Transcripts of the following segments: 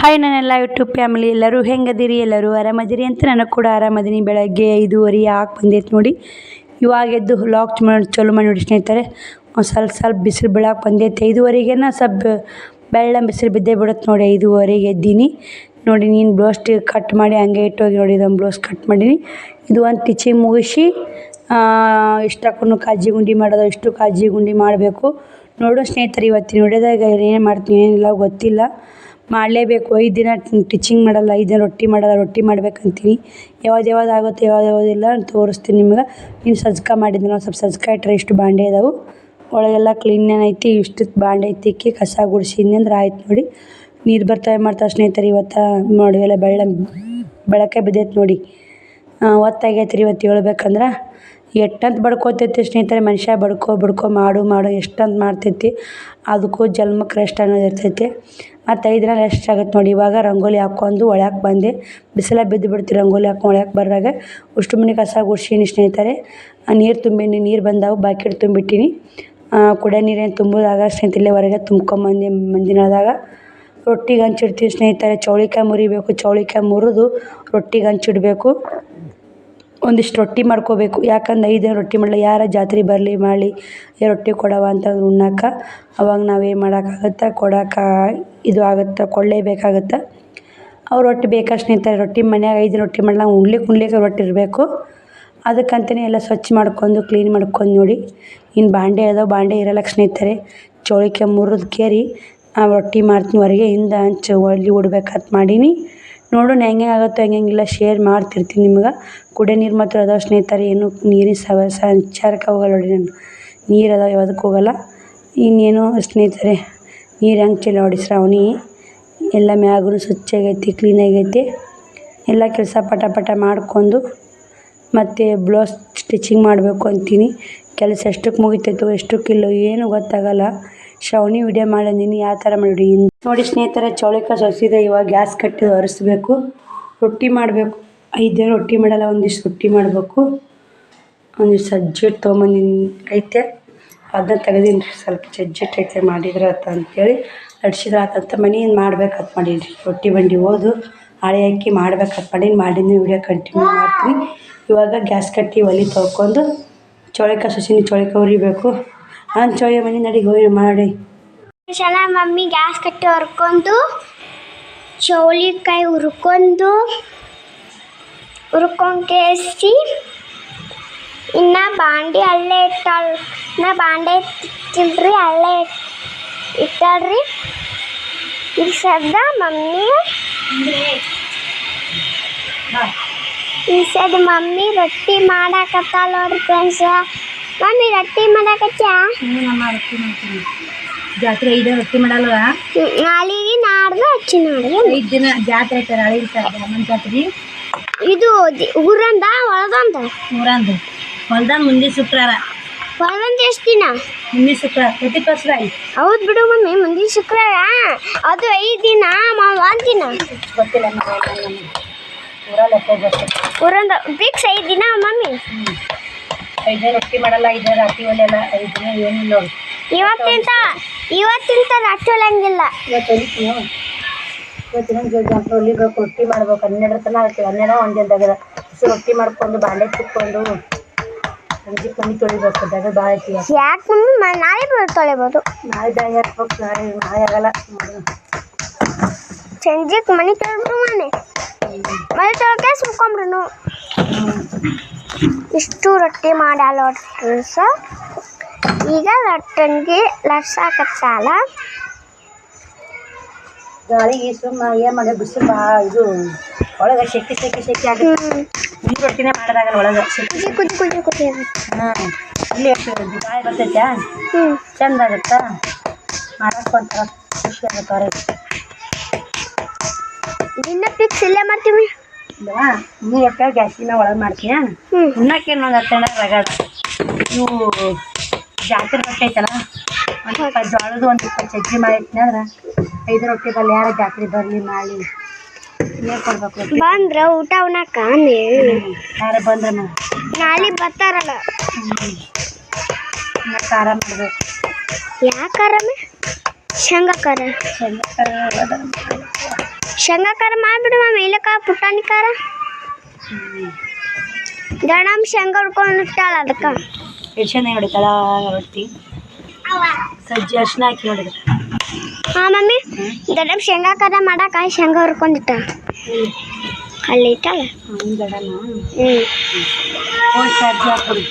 Hi ನನ್ನೆಲ್ಲ YouTube family ಎಲ್ಲರೂ ಹೆಂಗದಿರಿ, ಎಲ್ಲರೂ ಆರಾಮದಿರಿ ಅಂತ ನನಗೆ ಕೂಡ ಆರಾಮದೀನಿ. ಬೆಳಗ್ಗೆ 5:30 ಯಾಕೆ ಬಂದೈತೆ ನೋಡಿ. ಇವಾಗ ಎದ್ದು ವ್ಲಾಗ್ ಚಲೋ ಮಾಡಿ ನೋಡಿ ಸ್ನೇಹಿತರೆ. ಒಂದು ಸ್ವಲ್ಪ ಬಿಸಿಲು ಬೀಳಕ್ಕೆ ಬಂದೈತೆ. 5:30ಗೆನ ಸ್ವಲ್ಪ ಬೆಳ್ಳ ಬಿಸಿಲು ಬಿದ್ದೇ ಬಿಡುತ್ತೆ ನೋಡಿ. 5:30ಗೆ ಎದ್ದೀನಿ ನೋಡಿ. ನೀನು ಬ್ಲೌಸ್ ಕಟ್ ಮಾಡಿ ಹಂಗೆ ಇಟ್ಟೋಗಿ ನೋಡಿ. ಇದೊಂದು ಬ್ಲೌಸ್ ಕಟ್ ಮಾಡೀನಿ. ಇದು ಒಂದು ಟಿಚಿಂಗ್ ಮುಗಿಸಿ ಇಷ್ಟಕ್ಕೂ ಕಾಜಿ ಗುಂಡಿ ಮಾಡೋದು, ಇಷ್ಟು ಕಾಜಿ ಗುಂಡಿ ಮಾಡಬೇಕು ನೋಡು ಸ್ನೇಹಿತರೆ. ಇವತ್ತಿನ ವಿಡಿಯೋದಾಗ ಏನೇನು ಮಾಡ್ತೀನಿ ಏನಿಲ್ಲ ಗೊತ್ತಿಲ್ಲ, ಮಾಡಲೇಬೇಕು. 5 ದಿನ ಟಿಚಿಂಗ್ ಮಾಡಲ್ಲ, 5 ದಿನ ರೊಟ್ಟಿ ಮಾಡಲ್ಲ. ರೊಟ್ಟಿ ಮಾಡ್ಬೇಕಂತೀನಿ. ಯಾವ್ದು ಆಗುತ್ತೆ ಯಾವುದಿಲ್ಲ ಅಂತ ತೋರಿಸ್ತೀನಿ ನಿಮ್ಗೆ. ನೀವು ಸಜ್ಕ ಮಾಡಿದ್ರೆ ನಾವು ಸ್ವಲ್ಪ ಸಜ್ಕ ಇಟ್ಟರೆ ಇಷ್ಟು ಬಾಂಡೆ ಇದಾವೆ, ಒಳಗೆಲ್ಲ ಕ್ಲೀನ್ ಐತಿ. ಇಷ್ಟು ಬಾಂಡೆ ತಿಕ್ಕಿ ಕಸ ಗುಡಿಸಿದ್ನಿ ಅಂದ್ರೆ ಆಯ್ತು ನೋಡಿ. ನೀರು ಬರ್ತಾವೆ ಮಾಡ್ತಾವೆ ಸ್ನೇಹಿತರೆ. ಇವತ್ತು ನೋಡಿ ಎಲ್ಲ ಬೆಳಕೆ ಬಿದ್ದೈತೆ ನೋಡಿ. ಹೊತ್ತಾಗೈತೆ ರೀ ಇವತ್ತು ಹೇಳ್ಬೇಕಂದ್ರೆ. ಎಷ್ಟಂತ ಬಡ್ಕೋತೈತಿ ಸ್ನೇಹಿತರೆ ಮನುಷ್ಯ. ಬಡ್ಕೊ ಮಾಡು ಎಷ್ಟಂತ ಮಾಡ್ತೈತಿ. ಅದಕ್ಕೂ ಜನ್ಮಕ್ಕೆ ರೆಸ್ಟ್ ಅನ್ನೋದು ಇರ್ತೈತಿ. ಮತ್ತು 5 ದಿನ ರೆಸ್ಟ್ ಆಗುತ್ತೆ ನೋಡಿ. ಇವಾಗ ರಂಗೋಲಿ ಹಾಕ್ಕೊಂಡು ಒಳಕ್ಕೆ ಬಂದೆ. ಬಿಸಿಲ ಬಿದ್ದು ಬಿಡ್ತೀವಿ ರಂಗೋಲಿ ಹಾಕ್ಕೊಂಡು ಒಳಕ್ಕೆ ಬರುವಾಗ. ಅಷ್ಟು ಮನೆ ಕಸ ಗುಡ್ಸೀನಿ ಸ್ನೇಹಿತರೆ. ನೀರು ತುಂಬೀನಿ, ನೀರು ಬಂದಾವು, ಬಾಕೆಟ್ ತುಂಬಿಟ್ಟಿನಿ. ಕುಡಿಯೋ ನೀರೇನು ತುಂಬೋದಾಗ ಸ್ನೇಹಿತರೆ ಇಲ್ಲೇ ಹೊರಗೆ ತುಂಬ್ಕೊಂಬಂದು ಮಂದಿನದಾಗ ರೊಟ್ಟಿಗೆ ಹಂಚಿಡ್ತೀವಿ ಸ್ನೇಹಿತರೆ. ಚೌಳಿಕಾಯಿ ಮುರಿಬೇಕು, ಚೌಳಿಕಾಯಿ ಮುರಿದು ರೊಟ್ಟಿಗೆ ಹಂಚಿಡಬೇಕು. ಒಂದಿಷ್ಟು ರೊಟ್ಟಿ ಮಾಡ್ಕೋಬೇಕು. ಯಾಕಂದ್ರೆ 5 ದಿನ ರೊಟ್ಟಿ ಮಾಡಲ್ಲ. ಯಾರ ಜಾತ್ರೆ ಬರಲಿ ಮಾಡಲಿ ರೊಟ್ಟಿ ಕೊಡವ ಅಂತಂದ್ರೆ ಉಣ್ಣಕ್ಕೆ. ಅವಾಗ ನಾವೇನು ಮಾಡೋಕ್ಕಾಗತ್ತೆ, ಕೊಡೋಕೆ ಇದು ಆಗುತ್ತೆ, ಕೊಳ್ಳೇಬೇಕಾಗತ್ತೆ. ಅವ್ರು ರೊಟ್ಟಿ ಬೇಕಾ ಸ್ನೇಹಿತರೆ. ರೊಟ್ಟಿ ಮನ್ಯಾಗ 5 ದಿನ ರೊಟ್ಟಿ ಮಾಡಲ್ಲ, ಉಣ್ಲಿಕ್ಕೆ ರೊಟ್ಟಿ ಇರಬೇಕು. ಅದಕ್ಕಂತಲೇ ಎಲ್ಲ ಸ್ವಚ್ಛ ಮಾಡ್ಕೊಂಡು ಕ್ಲೀನ್ ಮಾಡ್ಕೊಂಡು ನೋಡಿ. ಇನ್ನು ಬಾಂಡೆ ಅದಾವೆ, ಬಾಂಡೆ ಇರಲ್ಲ ಸ್ನೇಹಿತರೆ. ಚೌಳಿಕಾಯಿ ಮುರಿದು ಕೇರಿ ರೊಟ್ಟಿ ಮಾಡ್ತೀನಿ. ಹೊರಗೆ ಹಿಂದೆ ಹಂಚು ಒಲಿ ಉಡ್ಬೇಕಂತ ಮಾಡೀನಿ. ನೋಡೋಣ ಹೆಂಗೆ ಆಗುತ್ತೋ ಹೆಂಗಿಲ್ಲ ಶೇರ್ ಮಾಡ್ತಿರ್ತೀನಿ ನಿಮ್ಗೆ. ಕುಡಿಯೋ ನೀರು ಮಾತ್ರ ಅದಾವೆ ಸ್ನೇಹಿತರೆ. ಏನು ನೀರಿನ ಸಂಚಾರಕ್ಕೆ ಹೋಗಲ್ಲ ನೋಡಿ. ನಾನು ನೀರು ಅದಾವೆ, ಯಾವುದಕ್ಕೆ ಹೋಗಲ್ಲ. ಇನ್ನೇನು ಸ್ನೇಹಿತರೆ ನೀರು ಹೆಂಗೆ ಚೆಲ್ಲ ನೋಡಿ. ಶ್ರಾವಣಿ ಎಲ್ಲ ಮ್ಯಾಗೂ ಸ್ವಚ್ಛಾಗೈತಿ, ಕ್ಲೀನಾಗೈತಿ. ಎಲ್ಲ ಕೆಲಸ ಪಟ ಮಾಡ್ಕೊಂಡು ಮತ್ತು ಬ್ಲೌಸ್ ಸ್ಟಿಚಿಂಗ್ ಮಾಡಬೇಕು ಅಂತೀನಿ. ಕೆಲಸ ಎಷ್ಟಕ್ಕೆ ಮುಗಿತೈತೋ ಎಷ್ಟಕ್ಕಿಲ್ಲೋ ಏನು ಗೊತ್ತಾಗಲ್ಲ. ಶ್ರಾವಣಿ ವಿಡಿಯೋ ಮಾಡಂದಿನಿ ಯಾವ ಥರ ಮಾಡಿ ನೋಡಿ ಸ್ನೇಹಿತರೆ. ಚೌಳಿಕಾಯಿ ಸೊಸಿದೆ. ಇವಾಗ ಗ್ಯಾಸ್ ಕಟ್ಟಿದ್ದು ಒರೆಸ್ಬೇಕು, ರೊಟ್ಟಿ ಮಾಡಬೇಕು. 5 ದಿನ ರೊಟ್ಟಿ ಮಾಡಲ್ಲ, ಒಂದಿಷ್ಟು ರೊಟ್ಟಿ ಮಾಡಬೇಕು. ಒಂದಿಷ್ಟು ಸಜ್ಜಿಟ್ಟು ತೊಗೊಂಬಂದಿನಿ ಐತೆ, ಅದನ್ನ ತೆಗೆದೀನಿ. ಸ್ವಲ್ಪ ಸಜ್ಜಿಟ್ಟು ಐತೆ ಮಾಡಿದ್ರೆ ಆತ ಅಂತೇಳಿ ಅಡ್ಸಿದ್ರೆ ಆತಂತ ಮನೆಯಿಂದ ಮಾಡ್ಬೇಕಂತ ಮಾಡೀನಿ. ರೊಟ್ಟಿ ಬಂಡಿ ಹೋದು ಹಾಳೆ ಹಾಕಿ ಮಾಡ್ಬೇಕಂತ ಮಾಡಿದ್ದೀನಿ. ವಿಡಿಯೋ ಕಂಟಿನ್ಯೂ ಮಾಡ್ತೀನಿ. ಇವಾಗ ಗ್ಯಾಸ್ ಕಟ್ಟಿ ಒಲೆ ತೊಳ್ಕೊಂಡು ಚೌಳಿಕಾಯಿ ಸೊಸಿನಿ, ಚೌಳಿಕಾಯಿ ಉರಿಬೇಕು. ಚೌಳಿ ಮನೆ ನಡಿ ಹೋಗಿ ಮಾಡಿ. ಚೆನ್ನಾಗಿ ಮಮ್ಮಿ ಗ್ಯಾಸ್ ಕಟ್ಟಿ ಹೊರ್ಕೊಂಡು ಚೌಳಿಕಾಯಿ ಹುರ್ಕೊಂಡೇಸಿ ಇನ್ನು ಬಾಂಡೆ ಅಲ್ಲೇ ಬಾಂಡೆ ಇಟ್ಟಿಲ್ರಿ, ಅಲ್ಲೇ ಇಟ್ಟಾಳ್ರಿ. ಈ ಸದ್ದ ಮಮ್ಮಿ ರೊಟ್ಟಿ ಮಾಡಾಕತ್ತಾಳ ನೋಡ್ರಿ ಫ್ರೆಂಡ್ಸ್. ಮಮ್ಮಿ ರೊಟ್ಟಿ ಮಾಡಾಕತ್ತಾ? ಜಾತ್ರೆ 5 ದಿನ ರೊಟ್ಟಿ ಮಾಡಲ್ವ? ನಾಳೆಗೆ ನಾಡ್ದು ಹಚ್ಚಿ ನೋಡಿ. 5 ದಿನ ಜಾತ್ರೆ ಐತೆ. ನಾಳೆ ಜಾತ್ರೆ ಇದು ಊರಂದ ಹೊಳದಂದ ಹೊಲ್ದಾಗ ಮುಂದಿನ ಶುಕ್ರವಾರ. ಹೊಳದಂದ ಎಷ್ಟು ದಿನ? ಮುಂದಿನ ಶುಕ್ರವಾರ. ಪ್ರತಿ ವರ್ಷ ಹೌದು ಬಿಡು ಮಮ್ಮಿ, ಮುಂದಿನ ಶುಕ್ರವಾರ. ಅದು 5 ದಿನ 1 ದಿನ ಗೊತ್ತಿಲ್ಲ. ಊರಂದ ಫಿಕ್ಸ್ 5 ದಿನ ಮಮ್ಮಿ. 5 ದಿನ ರೊಟ್ಟಿ ಮಾಡಲ್ಲ, 5 ದಿನ ರಾತ್ರಿ ಒಲೆಲ್ಲ, 5 ದಿನ ಏನಿಲ್ಲ ನೋಡಿ. ಇವತ್ತಿಂತ ರಾತ್ರಿ ಹೊಲಂಗಿಲ್ಲ. ಇವತ್ತಿನ ಹೊಲಿಬೇಕು, ರೊಟ್ಟಿ ಮಾಡ್ಬೇಕು. 12 ತನಕ ಆಗ್ತೀವಿ. 12 1 ದಿನದಾಗ ರೊಟ್ಟಿ ಮಾಡ್ಕೊಂಡು ಬಾಂಡೆ ತಿಕ್ಕೊಂಡು ಸಂಜೆ ಮನೆ ತೊಳಿಬೇಕು. ದಗ ಭಾಳ ಐತಿ. ಯಾಕೆ ಮಮ್ಮಿ ನಾಳೆ ತೊಳಿಬೋದು? ನಾಳೆ ಬ್ಯಾಗ್ ಹಾಕ್ಬೇಕು. ನಾಳೆ ಆಗಲ್ಲ. ಸಂಜೆಗೆ ಮನೆ ತೊಳ್ಬಿಡು. ಮನೆ ತೊಳ್ಕೆ ಸುಮ್ಕೊಂಬ್ರು. ಇಷ್ಟು ರೊಟ್ಟಿ ಮಾಡ್ಯಾಳ ನೋಡ್ರಿ ಸರ್. ಈಗ ಲಟ್ಟಣಿಗೆ ಲಟ್ಸಾಕತ್ತಾಳ. ಗಾಳಿಗೆ ಸುಮ್ಮ ಏನು ಮಾಡಿ ಬಿಸಿಲು ಭಾಳ ಇದು ಒಳಗೆ ಶೆಕೆ ಆಗುತ್ತೆ. ಈ ರೊಟ್ಟಿನೇ ಮಾಡೋದಾಗಲ್ಲ ಒಳಗೆ ಕುದಿ. ಇಲ್ಲಿ ಗಾಳಿ ಬರ್ತೈತೆ, ಚಂದ ಆಗುತ್ತಾ ಮಾಡಕ್ಕೆ ಒಂಥರ ಖುಷಿ ಆಗುತ್ತೆ. ಹೊರಗೆ ದಿನ ಫಿಕ್ಸ್ ಇಲ್ಲೇ ಮಾಡ್ತೀವಿ ಇಲ್ಲವಾ? ನೀ ಒಟ್ಟು ಗ್ಯಾಸಿನ ಒಳಗೆ ಮಾಡ್ತೀಯ. ಉಣ್ಣಕ್ಕೇನು ಒಂದು 10 ರಗಡ. ಇವು ಜಾತ್ರೆ ರೊಟ್ಟಿ ಐತಲ್ಲ, ಒಂದು 20 ಜೋಳದ್ದು, ಒಂದು 20 ಸಜ್ಜಿ ಮಾಡಿರ್ತೀನಿ. ಅಂದ್ರೆ 5 ರೊಟ್ಟಿ ಬರಲಿ, ಯಾರ ಜಾತ್ರೆ ಬರಲಿ ಮಾಡಿ ಏನು ಕೊಡ್ಬೇಕು. ಬಂದ್ರೆ ಊಟ ಉಣ್ಣಕ್ಕ ಯಾರು ಬಂದ್ರೆ ನಾಳೆ ಬರ್ತಾರಲ್ಲ ಖಾರ ಮಾಡಬೇಕು. ಯಾಕೆ ಖಾರ? ಶೇಂಗಾ ಖಾರ. ಶೇಂಗಾ ಖಾರ ಮಾಡಿಬಿಡು ಮಮ್ಮಿ ಇಲ್ಲಕ್ಕ ಪುಟಾಣಿ ಖಾರ ದಡಮ್ ಶೇಂಗಾ ಹುಡ್ಕೊಂಡಿರ್ತಾಳ ಅದಕ್ಕೆ ಎಷ್ಟು ಚೆನ್ನಾಗಿ ಹೊಡಿತಾಳ ರೊಟ್ಟಿ ಸಜ್ಜಿ ಅರ್ಶಿನ ಹಾಕಿ ನೋಡಿದ. ಹಾಂ ಮಮ್ಮಿ ದಡಮ್ ಶೇಂಗಾ ಖಾರ ಮಾಡಕ್ಕೆ ಶೇಂಗಾ ಹುರ್ಕೊಂಡಿಟ್ಟ ಅಲ್ಲಿ ಇಟ್ಟಲ್ಲ ದಡನ ಹ್ಞೂ ಫೋನ್ ಚಾರ್ಜ್ ಹಾಕ್ಬಿಡಿ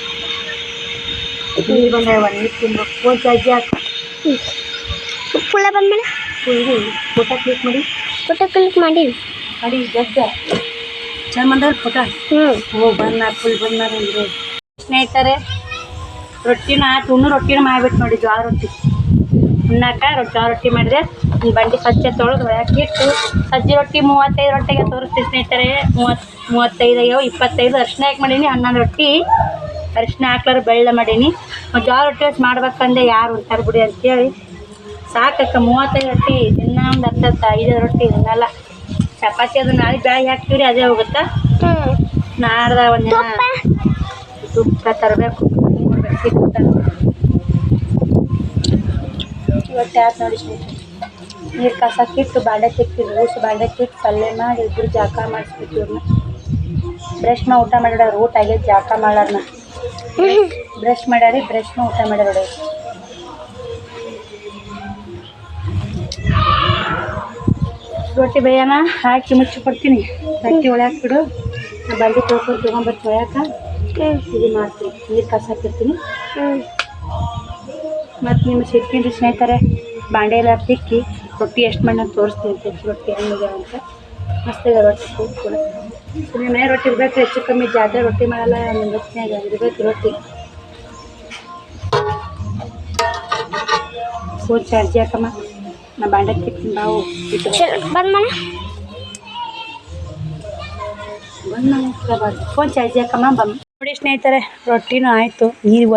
ನೀರು ಬಂದ ನೀರು ತಿನ್ಬೇಕು ಫೋನ್ ಚಾರ್ಜ್ ಹಾಕಿ ಉಪ್ಪುಳ ಬಂದ್ಮೇಲೆ ಫೋಟೋ ಕ್ಲಿಕ್ ಮಾಡಿ ಮಾಡಿ ಜಗ್ಗ ಚೆಂದ ಬಂದವ್ರು ಫೋಟೋ ಬಂದ ಫುಲ್ ಬಂದಾರ ಸ್ನೇಹಿತರೆ ರೊಟ್ಟಿನ ತುಣ್ಣು ರೊಟ್ಟಿನ ಮಾಡಿಬಿಟ್ಟು ನೋಡಿ ಜೋಳ ರೊಟ್ಟಿ ಉಣ್ಣಾಕ ಜೋಳ ರೊಟ್ಟಿ ಮಾಡಿದೆ ಬಂಡಿ ಸ್ವಚ್ಛ ತೊಳೆದು ಹಾಕಿಟ್ಟು ಸಜ್ಜಿ ರೊಟ್ಟಿ 35 ರೊಟ್ಟಿಗೆ ತೋರಿಸ್ತೀವಿ ಸ್ನೇಹಿತರೆ 35 ಆಗ್ಯಾವ 25 ಅರಿಶಿನ ಹಾಕಿ ಮಾಡೀನಿ 11 ರೊಟ್ಟಿ ಅರಿಶಿನ ಹಾಕ್ಲಾರ ಬೆಳ್ಳ ಮಾಡೀನಿ ಜೋಳ ರೊಟ್ಟಿ ಮಾಡ್ಬೇಕಂದ್ರೆ ಯಾರು ಉಂಟಾರ ಬಿಡಿ ಅಂತೇಳಿ ಸಾಕಕ್ಕ 35 ರೊಟ್ಟಿ ದಿನ ಒಂದು 5 ರೊಟ್ಟಿ ಇದನ್ನೆಲ್ಲ ಚಪಾತಿ ಅದು ನಾಳೆ ಬೆಳಗ್ಗೆ ಹಾಕ್ತೀವಿ ಅದೇ ಹೋಗುತ್ತಾ ನಾಡ್ದ ಒಂದು ತುಪ್ಪ ತರಬೇಕು ಇವತ್ತು ಯಾರು ನೋಡಿ ನೀರು ಕಸಕ್ಕಿಟ್ಟು ಬಾಂಡೆ ತಿಕ್ಕಿದ್ರು ಊಸಿ ಬಾಂಡೆ ತಿಕ್ಕಿ ಪಲ್ಯ ಮಾಡಿ ಇಬ್ಬರು ಜಾಕ ಮಾಡಿಸ್ಬಿಟ್ಟು ಇವ್ರನ್ನ ಬ್ರಷ್ನ ಊಟ ಮಾಡ್ಯಾರ ಊಟ ಆಗೈತೆ ಜಾಕ ಮಾಡ್ಯಾರನ್ನ ಬ್ರಷ್ ಮಾಡ್ಯಾರಿ ಬ್ರಷ್ನ ಊಟ ಮಾಡ್ಯಾರ ರೊಟ್ಟಿ ಬೇಯನ ಹಾಕಿ ಮುಚ್ಚಿ ಕೊಡ್ತೀನಿ ರೊಟ್ಟಿ ಒಳ್ಯಾಕೆ ಬಿಡು ಬಂಡಿ ತೊಳ್ಕೊಂಡು ತೊಗೊಂಬರ್ತಿ ಒಳ್ಯಾಕ ಇದು ಮಾಡ್ತೀನಿ ನೀರು ಕಸಾಕಿರ್ತೀನಿ ಮತ್ತು ನಿಮ್ಮ ಸಿಗ್ತೀನಿ ಸ್ನೇಹಿತರೆ ಬಾಂಡೆ ಎಲ್ಲ ತಿಕ್ಕಿ ರೊಟ್ಟಿ ಎಷ್ಟು ಮಣ್ಣು ತೋರಿಸ್ತೀನಿ ಹೆಚ್ಚು ರೊಟ್ಟಿ ಹೆಂಗಿದೆ ಅಂತ ಮಸ್ತಿದೆ ರೊಟ್ಟಿ ಕೂಡ ನಿಮ್ಮ ಮನೆ ರೊಟ್ಟಿ ಇರಬೇಕು ಹೆಚ್ಚು ಕಮ್ಮಿ ಜಾತ್ರೆ ರೊಟ್ಟಿ ಮಾಡಲ್ಲ ಮುಂದೊತ್ತಿನಾಗ ಇರಬೇಕು ರೊಟ್ಟಿ ಫೋನ್ ಚಾರ್ಜ್ ಹಾಕಮ್ಮ ನಾ ಬಾಂಡೆ ತಿಕ್ತೀನಿ ಬಾವು ಫೋನ್ ಚಾರ್ಜ್ ಹಾಕಮ್ಮ ಬಂದು ನೋಡಿ ಸ್ನೇಹಿತರೆ ರೊಟ್ಟಿನೂ ಆಯಿತು ನೀರು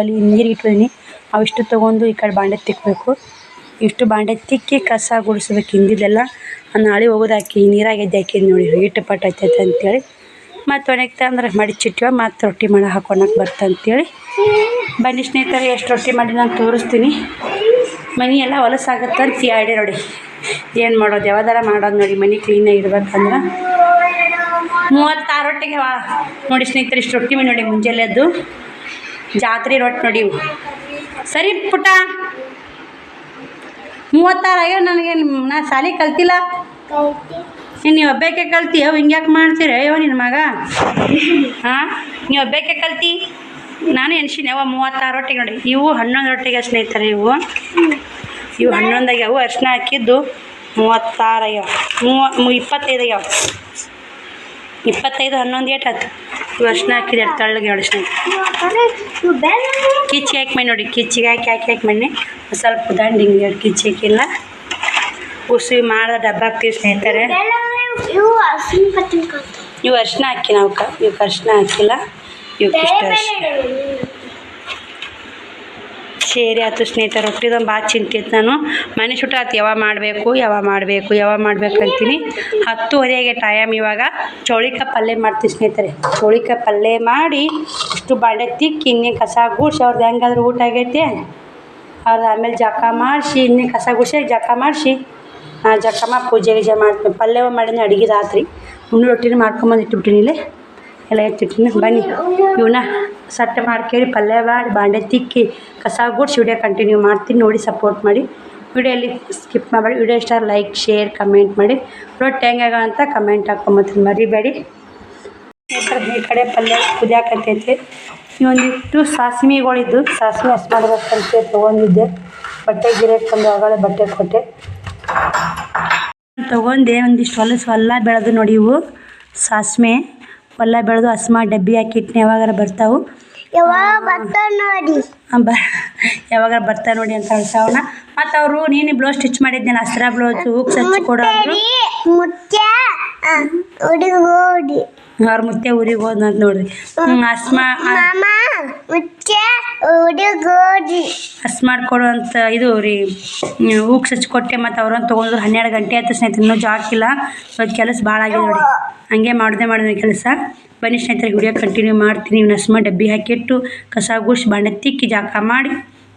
ಇಟ್ಟಿದ್ದೀನಿ ಅವಿಷ್ಟು ತೊಗೊಂಡು ಈ ಕಡೆ ಬಾಂಡೆ ತಿಕ್ಕಬೇಕು ಇಷ್ಟು ಬಾಂಡೆ ತಿಕ್ಕಿ ಕಸ ಗುಡಿಸ್ಬೇಕು ಹಿಂದಿದ್ದೆಲ್ಲ ನಾಳೆ ಹೋಗೋದು ಹಾಕಿ ನೀರಾಗೆದ್ದು ಹಾಕಿದ್ದು ನೋಡಿ ಹಿಟ್ಟು ಪಟ್ಟು ಹತ್ತೈತೆ ಅಂತೇಳಿ ಮತ್ತು ಒಣಗ್ತಾ ಅಂದ್ರೆ ಮಡಿಚಿಟ್ಟಿವ ಮತ್ತು ರೊಟ್ಟಿ ಮಾಡಿ ಹಾಕೊಳಕ್ಕೆ ಬರ್ತಾ ಅಂತೇಳಿ ಬನ್ನಿ ಸ್ನೇಹಿತರೆ ಎಷ್ಟು ರೊಟ್ಟಿ ಮಾಡಿ ನಾನು ತೋರಿಸ್ತೀನಿ ಮನೆ ಎಲ್ಲ ಹೊಲಸಾಗತ್ತೆ ಅಂತ ಐಡಿಯಾ ನೋಡಿ ಏನು ಮಾಡೋದು ಯಾವ್ದಾರ ಮಾಡೋದು ನೋಡಿ ಮನೆ ಕ್ಲೀನಾಗಿ ಇಡ್ಬೇಕಂದ್ರೆ 36 ರೊಟ್ಟಿಗೆ ನೋಡಿ ಸ್ನೇಹಿತರೆ ಇಷ್ಟು ರೊಟ್ಟಿ ಮಾಡಿ ನೋಡಿ ಮುಂಜಾನೆದ್ದು ಜಾತ್ರೆ ರೊಟ್ಟಿ ನೋಡಿ ಇವು ಸರಿ ಪುಟ್ಟ 36 ಆಗ್ಯಾವ ನನಗೆ ನಾ ಶಾಲೆ ಕಲ್ತಿಲ್ಲ ನೀವು ಒಬ್ಬಾಕೆ ಕಲ್ತಿ ಅವು ಹಿಂಗ್ಯಾಕೆ ಮಾಡ್ತೀರ ಅಯ್ಯೋ ನಿನ್ನ ಮಗ ಹಾಂ ನೀವು ಒಬ್ಬಾಕೆ ಕಲ್ತಿ ನಾನು ಎಣ್ಸಿನಿ ಅವ 36 ರೊಟ್ಟಿಗೆ ನೋಡಿ ಇವು 11 ರೊಟ್ಟಿಗೆ ಸ್ನೇಹಿತರೆ ಇವು 11 ಆಗ್ಯಾವು ಅರಿಶಿನ ಹಾಕಿದ್ದು 36 ಆಗ್ಯಾವ 25 ಆಗ್ಯಾವ 25 11 ಏಟ್ ಆಯ್ತು ಇವು ಅರಿಶಿನ ಹಾಕಿದೆ ತಳ್ಳಗೆ ಅರಿಶಿನ ಕಿಚ್ಚಿ ಹಾಕಿ ಮಾಡಿ ನೋಡಿ ಕಿಚ್ಚಿಗೆ ಹಾಕಿ ಮಾಡಿ ಸ್ವಲ್ಪ ದಂಡು ಹಿಂಗೆ 2 ಕಿಚ್ಚಿ ಹಾಕಿಲ್ಲ ಉಸಿ ಮಾಡಿದ ಡಬ್ಬ ಹಾಕ್ತೀವಿ ಸ್ನೇಹಿತರೆ ಇವು ಅರಿಶಿನ ಹಾಕಿ ನಾವು ಇವಕ್ಕೆ ಅರಿಶಿನ ಹಾಕಿಲ್ಲ ಇವಕ್ಕೆ ಇಷ್ಟ ಅರಿಶಿನ ಸೇರಿ ಆಯ್ತು ಸ್ನೇಹಿತರೆ ರೊಟ್ಟಿದೊಂದು ಭಾಳ ಚಿಂತೆ ಇತ್ತು ನಾನು ಮನೆ ಸುಟ್ಟ ಆಯ್ತು ಯಾವಾಗ ಮಾಡಬೇಕು ಅಂತೀನಿ 10:30 ಟೈಮ್ ಇವಾಗ ಚೌಳಿಕಾಯಿ ಪಲ್ಯ ಮಾಡ್ತೀವಿ ಸ್ನೇಹಿತರೆ ಚೌಳಿಕಾಯಿ ಪಲ್ಯ ಮಾಡಿ ಇಷ್ಟು ಬಾಂಡೆ ತಿಕ್ಕಿ ಇನ್ನೇ ಕಸ ಗುಡ್ಸಿ ಅವ್ರದ್ದು ಹೆಂಗಾದ್ರೂ ಊಟ ಆಗೈತೆ ಅವ್ರದ್ದು ಆಮೇಲೆ ಜಳಕ ಮಾಡಿಸಿ ಇನ್ನೇ ಕಸ ಗುಡ್ಸಿ ಜಳಕ ಮಾಡಿಸಿ ಜಳಕ ಮಾಡಿ ಪೂಜೆ ಮಾಡ್ತೀನಿ ಪಲ್ಯ ಮಾಡಿದ್ರೆ ಅಡುಗೆ ರಾತ್ರಿ ಉಣ್ಣು ರೊಟ್ಟಿನ ಮಾಡ್ಕೊಂಬಂದು ಇಟ್ಬಿಟ್ಟಿನಿ ಇಲ್ಲೇ ಎಲ್ಲ ಎತ್ತಿಟ್ಟಿನಿ ಬನ್ನಿ ಇವನ್ನ ಸಟ್ಟೆ ಮಾಡ್ಕೇಳಿ ಪಲ್ಯ ಮಾಡಿ ಬಾಂಡೆ ತಿಕ್ಕಿ ಕಸ ಗುಡ್ಸಿ ವಿಡಿಯೋ ಕಂಟಿನ್ಯೂ ಮಾಡ್ತೀನಿ ನೋಡಿ ಸಪೋರ್ಟ್ ಮಾಡಿ ವಿಡಿಯೋಲಿ ಸ್ಕಿಪ್ ಮಾಡಬೇಡಿ ವಿಡಿಯೋ ಇಷ್ಟ ಲೈಕ್ ಶೇರ್ ಕಮೆಂಟ್ ಮಾಡಿ ರೊಟ್ಟಿ ಹೆಂಗಾಗ ಅಂತ ಕಮೆಂಟ್ ಹಾಕೊಂಬತ್ತೀನಿ ಮರಿಬೇಡಿ ಈ ಕಡೆ ಪಲ್ಯ ಕುದಿಯಾಕತ್ತೈತಿ ಇವೊಂದಿಟ್ಟು ಸಾಸಿವೆಗಳಿದ್ದು ಸಾಸಿವೆ ಹಸಿ ಮಾಡ್ಬೇಕಂತ ತೊಗೊಂಡಿದ್ದೆ ಬಟ್ಟೆ ಗಿರಕ್ಕೆ ತಂದು ಆಗಳೇ ಬಟ್ಟೆ ಕೊಟ್ಟೆ ತೊಗೊಂಡೆ ಒಂದಿಷ್ಟು ಹೊಲ ಬೆಳೆದು ನೋಡಿ ಇವು ಸಾಸಿವೆ ಹೊಲ ಬೆಳೆದು ಹಸಿ ಮಾಡಿ ಡಬ್ಬಿ ಹಾಕಿಟ್ನಿ ಯಾವಾಗಾರ ಬರ್ತಾವೆ ಯಾವಾಗಾರ ಬರ್ತಾ ನೋಡಿ ಅಂತ ಹೇಳ್ತಾವನ ಮತ್ತು ಅವರು ನೀನು ಬ್ಲೌಸ್ ಸ್ಟಿಚ್ ಮಾಡಿದ್ದೇನೆ ಅಸ್ತ್ರ ಬ್ಲೌಸ್ ಹೂಕ್ಸ್ ಹಚ್ಚಿ ಕೊಡೋದು ಅವ್ರ ಮುತ್ತೆ ಊರಿಗೆ ಹೋದಂತ ನೋಡ್ರಿ ಹಸ್ ಮಾಡಿಕೊಡು ಅಂತ ಇದು ರೀ ಹೂಕ್ಸ್ ಹಚ್ಚಿ ಕೊಟ್ಟೆ ಮತ್ತು ಅವ್ರನ್ನ ತೊಗೊಂಡ್ರು 12 ಗಂಟೆ ಆಯ್ತು ಸ್ನೇಹಿತರೆ ಇನ್ನೂ ಜಾಕಿಲ್ಲ ಇವತ್ತು ಕೆಲಸ ಭಾಳ ಆಗಿದೆ ನೋಡಿ ಹಂಗೆ ಮಾಡಿದೆ ಕೆಲಸ ಬನ್ನಿ ಸ್ನೇಹಿತರೆ ವಿಡಿಯೋ ಕಂಟಿನ್ಯೂ ಮಾಡ್ತೀನಿ ಇವ್ನ ಹಸ್ಮ ಡಬ್ಬಿ ಹಾಕಿಟ್ಟು ಕಸ ಗುಡ್ಸಿ ಬಾಂಡೆ ತಿಕ್ಕಿ ಜಾಕ ಮಾಡಿ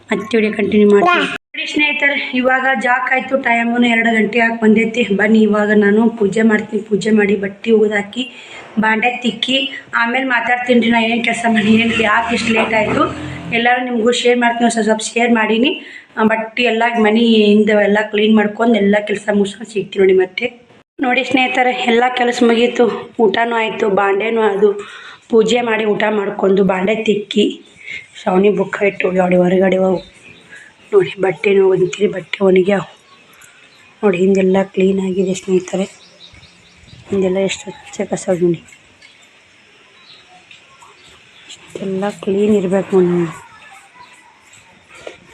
ಮತ್ತೆ ವಿಡಿಯೋ ಕಂಟಿನ್ಯೂ ಮಾಡ್ತೀನಿ ಸ್ನೇಹಿತರೆ ಇವಾಗ ಜಾಕಾಯ್ತು, ಟೈಮು 2 ಗಂಟೆ ಆಗಿ ಬಂದೈತಿ. ಬನ್ನಿ ಇವಾಗ ನಾನು ಪೂಜೆ ಮಾಡ್ತೀನಿ. ಪೂಜೆ ಮಾಡಿ ಬಟ್ಟೆ ಒಗೆದಾಕಿ ಬಾಂಡೆ ತಿಕ್ಕಿ ಆಮೇಲೆ ಮಾತಾಡ್ತೀನಿ ರೀ. ನಾ ಏನು ಕೆಲಸ ಮಾಡಿ ಏನು ಯಾಕೆ ಇಷ್ಟು ಲೇಟ್ ಆಯಿತು ಎಲ್ಲರೂ ನಿಮಗೂ ಶೇರ್ ಮಾಡ್ತೀನಿ. ಸ್ವಲ್ಪ ಶೇರ್ ಮಾಡೀನಿ. ಬಟ್ಟೆ ಎಲ್ಲ ಮನೆಯಿಂದ ಎಲ್ಲ ಕ್ಲೀನ್ ಮಾಡ್ಕೊಂಡು ಎಲ್ಲ ಕೆಲಸ ಮುಗಿಸ್ಕೊಂಡು ಸಿಗ್ತೀನಿ ನೋಡಿ. ಮತ್ತೆ ನೋಡಿ ಸ್ನೇಹಿತರೆ ಎಲ್ಲ ಕೆಲಸ ಮುಗೀತು, ಊಟನೂ ಆಯಿತು, ಬಾಂಡೆನೂ ಅದು ಪೂಜೆ ಮಾಡಿ ಊಟ ಮಾಡ್ಕೊಂಡು ಬಾಂಡೆ ತಿಕ್ಕಿ ಸೌನಿ ಬುಕ್ಕ ಇಟ್ಟು ಹೋಗಿ ಹೊರಗಡೆ ಹೋಗಿ ನೋಡಿ. ಬಟ್ಟೆನೂ ಒಗಿತೀರಿ, ಬಟ್ಟೆ ಒಣಗ್ಯಾವ ನೋಡಿ. ಹಿಂದೆಲ್ಲ ಕ್ಲೀನ್ ಆಗಿದೆ ಸ್ನೇಹಿತರೆ. ಹಿಂದೆಲ್ಲ ಎಷ್ಟು ಸ್ವಚ್ಛ ಕಸ ನೋಡಿ. ಇಷ್ಟೆಲ್ಲ ಕ್ಲೀನ್ ಇರಬೇಕು ನೋಡಿ.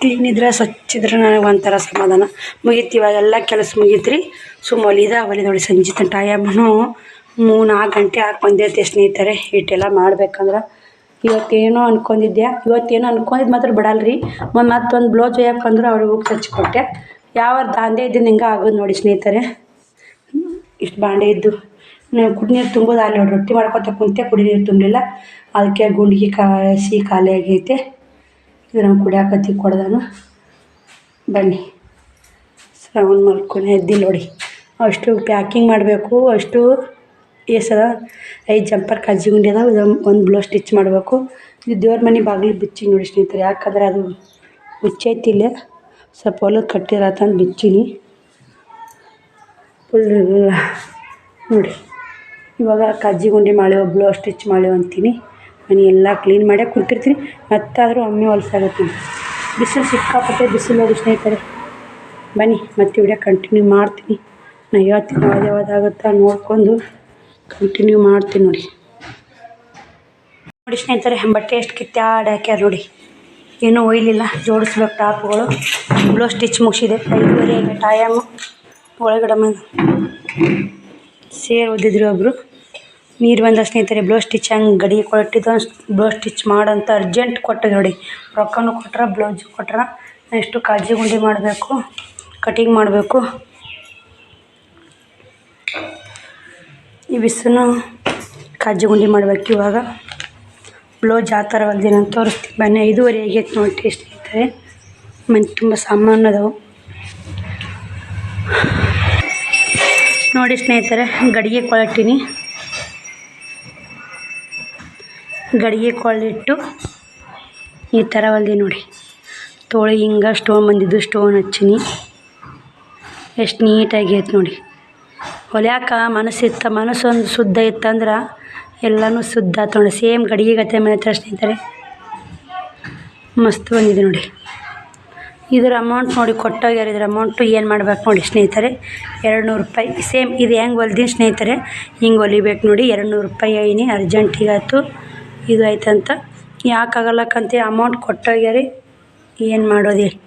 ಕ್ಲೀನ್ ಇದ್ರೆ ಸ್ವಚ್ಛ ಇದ್ರೆ ನನಗೆ ಒಂಥರ ಸಮಾಧಾನ. ಮುಗೀತು ಇವಾಗ ಎಲ್ಲ ಕೆಲಸ ಮುಗೀತ್ರಿ. ಒಲಿ ನೋಡಿ. ಸಂಜೆ ಟೈಮೂ 3-4 ಗಂಟೆ ಆಗಿ ಬಂದೈತೆ ಸ್ನೇಹಿತರೆ. ಇಷ್ಟೆಲ್ಲ ಮಾಡ್ಬೇಕಂದ್ರೆ ಇವತ್ತೇನೋ ಅನ್ಕೊಂಡಿದ್ದು ಮಾತ್ರ ಬಿಡಲ್ರಿ. ಮತ್ತೊಂದು ಬ್ಲೌಸ್ ಒಯ್ಯಕ್ಕೆ ಬಂದ್ರೆ ಅವ್ರಿಗೆ ಹೋಗಿ ಹಚ್ಕೊಟ್ಟೆ. ಯಾವ ದಾಂಧೆ ಇದ್ದೀನಿ ಹಿಂಗೆ ಆಗೋದು ನೋಡಿ ಸ್ನೇಹಿತರೆ. ಇಷ್ಟು ಬಾಂಡೆ ಇದ್ದು ಕುಡಿ ನೀರು ತುಂಬೋದು ಅಲ್ಲಿ ನೋಡಿ. ರೊಟ್ಟಿ ಮಾಡ್ಕೊತ ಕುಂತೆ ಕುಡಿ ನೀರು ತುಂಬಲಿಲ್ಲ. ಅದಕ್ಕೆ ಗುಂಡಿಗೆ ಖಾಲಿ ಆಗೈತೆ. ಇದು ನಾವು ಕುಡಿಯಾಕತ್ತಿ ಕೊಡ್ದಾನು. ಬನ್ನಿ ಶ್ರಾವಣ ಮಲ್ಕೊಂಡು ಎದ್ದಿಲ್ಲ ನೋಡಿ. ಅಷ್ಟು ಪ್ಯಾಕಿಂಗ್ ಮಾಡಬೇಕು. ಅಷ್ಟು ಎಸದ 5 ಜಂಪರ್ ಕಜ್ಜಿ ಗುಂಡಿ ಅದಾವೆ. ಒಂದು ಬ್ಲೌಸ್ ಸ್ಟಿಚ್ ಮಾಡಬೇಕು. ಇದು ದೇವ್ರ ಮನೆ ಬಾಗಿಲಿಗೆ ಬಿಚ್ಚಿ ನೋಡಿ ಸ್ನೇಹಿತರೆ. ಯಾಕಂದ್ರೆ ಅದು ಬಿಚ್ಚೈತಿಲ್ಲ, ಸ್ವಲ್ಪ ಹೊಲಕ್ಕೆ ಕಟ್ಟಿರತ್ತಂದು ಬಿಚ್ಚೀನಿ ಫುಲ್ ನೋಡಿ. ಇವಾಗ ಕಜ್ಜಿ ಗುಂಡಿ ಮಾಡಿ ಬ್ಲೌಸ್ ಸ್ಟಿಚ್ ಮಾಡಿ ಅಂತೀನಿ. ಮನೆ ಎಲ್ಲ ಕ್ಲೀನ್ ಮಾಡೇ ಕುಂತಿರ್ತೀನಿ. ಮತ್ತಾದರೂ ಒಮ್ಮೆ ಹೊಲ್ಸಾಗತ್ತೆ. ಬಿಸಿಲು ಸಿಕ್ಕಾಪಟ್ಟೆ ಬಿಸಿಲು ನೋಡಿ ಸ್ನೇಹಿತರೆ. ಬನ್ನಿ ಮತ್ತೆ ವಿಡಿಯೋ ಕಂಟಿನ್ಯೂ ಮಾಡ್ತೀನಿ. ನಾನು ಹೇಳ್ತೀನಿ ಯಾವ್ದಾಗುತ್ತಾ ನೋಡ್ಕೊಂಡು ಕಂಟಿನ್ಯೂ ಮಾಡ್ತೀನಿ ನೋಡಿ. ನೋಡಿ ಸ್ನೇಹಿತರೆ ಬಟ್ಟೆ ಎಷ್ಟು ಕಿತ್ತಾಡಿ ಹಾಕ್ಯಾರ ನೋಡಿ. ಏನೂ ಒಯ್ಲಿಲ್ಲ, ಜೋಡಿಸ್ಬೇಕು ಟಾಪ್ಗಳು. ಬ್ಲೌಸ್ ಸ್ಟಿಚ್ ಮುಗಿಸಿದೆ. 5:30 ಟೈಮು. ಒಳಗಡೆ ಸೇರ್ ಓದಿದ್ರು ಒಬ್ಬರು. ನೀರು ಬಂದ ಸ್ನೇಹಿತರೆ. ಬ್ಲೌಸ್ ಸ್ಟಿಚ್ ಹಂಗೆ ಗಡಿ ಕೊಟ್ಟಿದ್ದು ಬ್ಲೌಸ್ ಸ್ಟಿಚ್ ಮಾಡಂತ ಅರ್ಜೆಂಟ್ ಕೊಟ್ಟೆ ನೋಡಿ. ರೊಕ್ಕನೂ ಕೊಟ್ರೆ ಬ್ಲೌಸು ಕೊಟ್ರೆ. ಎಷ್ಟು ಕಾಜಿ ಗುಂಡಿ ಮಾಡಬೇಕು, ಕಟಿಂಗ್ ಮಾಡಬೇಕು. ಈ ಬಿಸಿನು ಕಾಜಿ ಗುಂಡಿ ಮಾಡಬೇಕು. ಇವಾಗ ಬ್ಲೌಸ್ ಆ ಥರ ಹೊಲ್ದಿನ ತೋರಿಸ್ತೀನಿ ಬನ್ನಿ. 5:30 ಆಗೈತೆ ನೋಡಿ ಸ್ನೇಹಿತರೆ. ಮನೆ ತುಂಬ ಸಾಮಾನು ಅದಾವೆ ನೋಡಿ ಸ್ನೇಹಿತರೆ. ಗಡಿಗೆ ಕೊಳಟ್ಟಿನಿ. ಗಡಿಗೆ ಕೊಳ್ಳಿಟ್ಟು ಈ ಥರ ಹೊಲ್ದಿ ನೋಡಿ. ತೋಳಿ ಹಿಂಗೆ ಸ್ಟೋನ್ ಬಂದಿದ್ದು ಸ್ಟೋನ್ ಹಚ್ಚೀನಿ. ಎಷ್ಟು ನೀಟಾಗೈತೆ ನೋಡಿ. ಹೊಲ್ಯಾಕ ಮನಸ್ಸೊಂದು ಶುದ್ಧ ಇತ್ತಂದ್ರೆ ಎಲ್ಲನೂ ಶುದ್ಧ ಆಯ್ತು ನೋಡಿ. ಸೇಮ್ ಗಡಿಗೆ ಗತೆ ಮನೆ ಹತ್ರ ಸ್ನೇಹಿತರೆ. ಮಸ್ತ್ ಬಂದಿದೆ ನೋಡಿ. ಇದ್ರ ಅಮೌಂಟ್ ನೋಡಿ ಕೊಟ್ಟೋಗ್ಯಾರ. ಇದ್ರ ಅಮೌಂಟು ಏನು ಮಾಡ್ಬೇಕು ನೋಡಿ ಸ್ನೇಹಿತರೆ. 200 ರೂಪಾಯಿ. ಸೇಮ್ ಇದು ಹೆಂಗೆ ಹೊಲ್ದಿನಿ ಸ್ನೇಹಿತರೆ ಹಿಂಗೆ ಹೊಲಿಬೇಕು ನೋಡಿ. 200 ರೂಪಾಯಿ ಐನಿ. ಅರ್ಜೆಂಟಿಗಾಯ್ತು ಇದು ಆಯ್ತಂತ. ಯಾಕಾಗಲ್ಲಕ್ಕಂತ ಅಮೌಂಟ್ ಕೊಟ್ಟೋಗ್ಯಾರಿ. ಏನು ಮಾಡೋದು ಹೇಳಿ.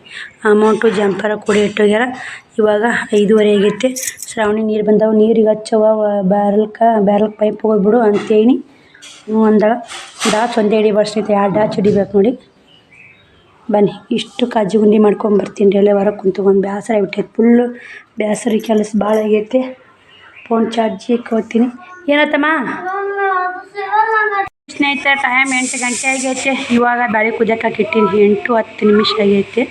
ಅಮೌಂಟು ಜಂಪರ ಕೂಡಿ ಇಟ್ಟೋಗ್ಯಾರ. ಇವಾಗ 5:30 ಆಗೈತೆ. ಶ್ರಾವಣಿ ನೀರು ಬಂದವು. ನೀರಿಗೆ ಹಚ್ಚವ ಬ್ಯಾರಲ್ಗೆ ಪೈಪ್ ಹೋಗ್ಬಿಡು ಅಂತೇಳಿ ಒಂದಳ ಡಾಚ್ ಒಂದೇ ಹಿಡಿಬಾರ್ದು ಸ್ನೇಹಿತರೆ. 2 ಡಾಚ್ ಹಿಡಿಬೇಕು ನೋಡಿ. ಬನ್ನಿ ಇಷ್ಟು ಕಾಜಿ ಗುಂಡಿ ಮಾಡ್ಕೊಂಬರ್ತೀನಿ ರೀ. ಅಲ್ಲೇ ಹೊರಗೆ ಕುಂತ್ಕೊಂಡು ಬೇಸರ ಆಗ್ಬಿಟ್ಟೈತೆ. ಫುಲ್ಲು ಬೇಸರ ಕೆಲಸ ಭಾಳ ಆಗೈತೆ. ಫೋನ್ ಚಾರ್ಜಿಗೆ ಹೋಗ್ತೀನಿ. ಏನತ್ತಮ್ಮ ಸ್ನೇಹಿತರೆ ಟೈಮ್ 8 ಗಂಟೆ ಆಗೈತೆ. ಇವಾಗ ಬ್ಯಾಳೆ ಕುದಿಯಕ್ಕೆ ಇಟ್ಟಿನಿ. 8-10 ನಿಮಿಷ ಆಗೈತೆ.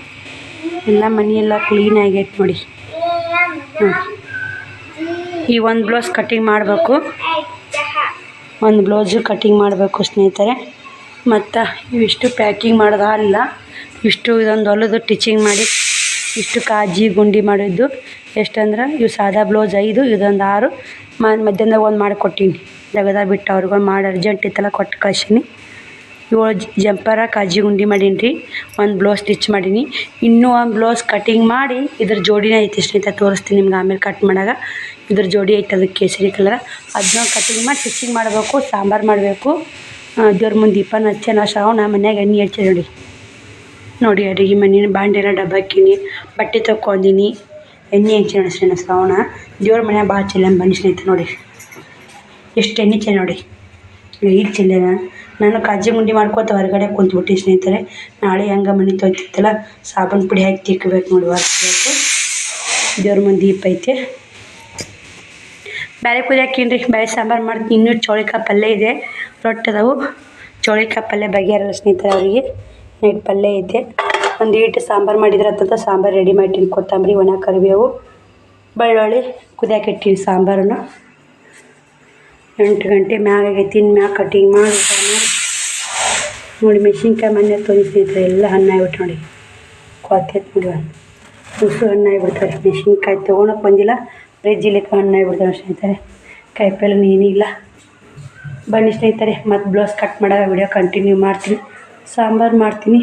ಎಲ್ಲ ಮನೆಯೆಲ್ಲ ಕ್ಲೀನ್ ಆಗೈತೆ ನೋಡಿ. ಈ ಒಂದು ಬ್ಲೌಸ್ ಕಟಿಂಗ್ ಮಾಡಬೇಕು. ಒಂದು ಬ್ಲೌಸು ಕಟಿಂಗ್ ಮಾಡಬೇಕು ಸ್ನೇಹಿತರೆ. ಮತ್ತು ಇವಿಷ್ಟು ಪ್ಯಾಕಿಂಗ್ ಮಾಡೋದಲ್ಲ. ಇಷ್ಟು ಇದೊಂದು ಹೊಲದು ಟಿಚಿಂಗ್ ಮಾಡಿ ಇಷ್ಟು ಕಾಜಿ ಗುಂಡಿ ಮಾಡಿದ್ದು ಎಷ್ಟಂದ್ರೆ ಇವು ಸಾದಾ ಬ್ಲೌಸ್ 5, ಇದೊಂದು 6. ಮಧ್ಯಾಹ್ನದಾಗ ಒಂದು ಮಾಡಿಕೊಟ್ಟೀನಿ. ಜಗದ ಬಿಟ್ಟು ಅವ್ರಿಗೊಂದು ಮಾಡಿ ಅರ್ಜೆಂಟ್ ಇತ್ತಲ್ಲ ಕೊಟ್ಟು ಕಳ್ಸೀನಿ. 7 ಜಂಪರ ಕಾಜಿ ಗುಂಡಿ ಮಾಡೀನಿ ರೀ. ಒಂದು ಬ್ಲೌಸ್ ಸ್ಟಿಚ್ ಮಾಡೀನಿ. ಇನ್ನೂ ಒಂದು ಬ್ಲೌಸ್ ಕಟಿಂಗ್ ಮಾಡಿ ಇದ್ರ ಜೋಡಿನೇ ಐತಿ ಸ್ನೇಹಿತರೆ. ತೋರಿಸ್ತೀನಿ ನಿಮ್ಗೆ ಆಮೇಲೆ ಕಟ್ ಮಾಡಾಗ. ಇದ್ರ ಜೋಡಿ ಐತೆ ಅದಕ್ಕೆ ಕೇಸರಿ ಕಲರ್. ಅದನ್ನ ಕಟಿಂಗ್ ಮಾಡಿ ಸ್ಟಿಚಿಂಗ್ ಮಾಡಬೇಕು. ಸಾಂಬಾರು ಮಾಡಬೇಕು. ದೇವ್ರ ಮುಂದೆ ದೀಪನ ಹಚ್ಚಿ ನಾ ಶ್ರಾವಣ ಮನ್ಯಾಗ ಎಣ್ಣೆ ಹಚ್ಚಿ ನೋಡಿ. ಅಡುಗೆ ಮನೆ ಬಾಂಡೆಲ್ಲ ಡಬ್ಬಾಕಿನಿ. ಬಟ್ಟೆ ತೊಗೊಂಡಿನಿ. ಎಣ್ಣೆ ಹಚ್ಚಿ ನೋಡಿ ನಾ ಶ್ರಾವಣ. ದೇವ್ರ ಮನ್ಯಾಗ ಭಾಳ ಚೆಲ್ಲ ಬನ್ನಿ ಸ್ನೇಹಿತರೆ ನೋಡಿ. ಎಷ್ಟು ಎಣ್ಣೆ ಚೆಲ್ಲಿ ನೋಡಿ. ಈಟ್ ಚೆಲ್ಲೇನ. ನಾನು ಕಾಜಿ ಗುಂಡಿ ಮಾಡ್ಕೋತ ಹೊರಗಡೆ ಕುಂತ್ಬಿಟ್ಟು ಸ್ನೇಹಿತರೆ. ನಾಳೆ ಹೆಂಗೆ ಮನೆ ತೊಯ್ತಿತ್ತಲ್ಲ ಸಾಬೂನು ಪುಡಿ ಹಾಕಿ ತಿಕ್ಕಬೇಕು ನೋಡಿ. ಒರೆಸ್ಬೇಕು. ದೇವ್ರ ಮುಂದೆ ದೀಪ ಐತೆ. ಬ್ಯಾಳೆ ಕುದಿಯಾಕೀನಿ. ಬ್ಯಾಳೆ ಸಾಂಬಾರು ಮಾಡ್ತೀನಿ. ಇನ್ನೂ ಚೌಳಿಕಾಯಿ ಪಲ್ಯ ಇದೆ. ರೊಟ್ಟಿ ಅದಾವು. ಚೌಳಿಕಾಯಿ ಪಲ್ಯ ಬಗೆಯರಲ್ಲ ಸ್ನೇಹಿತರೆ ಅವರಿಗೆ. ನೈಟ್ ಪಲ್ಯ ಐತೆ. ಒಂದು ಈಟು ಸಾಂಬಾರು ಮಾಡಿದ್ರೆ ಅಂತ ಸಾಂಬಾರು ರೆಡಿ ಮಾಡಿಟ್ಟಿನಿ. ಕೊತ್ತಂಬರಿ, ಒಣ ಕರಿಬೇವು, ಬೆಳ್ಳುಳ್ಳಿ ಕುದಿಯಾಕೆ ಇಟ್ಟಿನಿ ಸಾಂಬಾರನ್ನು. 8 ಗಂಟೆ ಮ್ಯಾಗ ಆಗೈತಿ. ಇನ್ನು ಮ್ಯಾಗ ಕಟ್ಟಿಂಗ್ ಮಾಡಿ ನೋಡಿ. ಮೆಣಸಿನ್ಕಾಯಿ ಮನೆ ತೊಂದಿದ್ರೆ ಎಲ್ಲ ಹಣ್ಣಾಗ್ಬಿಟ್ಟು ನೋಡಿ. ಕೊತ್ತೈತೆ ನೋಡಿ, ಹುಸು ಹಣ್ಣಾಗಿಬಿಡ್ತಾರೆ. ಮೆಣಸಿನ್ಕಾಯಿ ತೊಗೊಳಕ್ಕೆ ಬಂದಿಲ್ಲ, ಫ್ರಿಜ್ಜಿಲಿಕ್ಕೆ ಹಣ್ಣಾಗಿಬಿಡ್ತಾರೆ ಸ್ನೇಹಿತರೆ. ಕಾಯಿಪಲ್ಲೆ ಏನಿಲ್ಲ. ಬನ್ನಿ ಸ್ನೇಹಿತರೆ, ಮತ್ತು ಬ್ಲೌಸ್ ಕಟ್ ಮಾಡೋ ವಿಡಿಯೋ ಕಂಟಿನ್ಯೂ ಮಾಡ್ತೀನಿ. ಸಾಂಬಾರು ಮಾಡ್ತೀನಿ,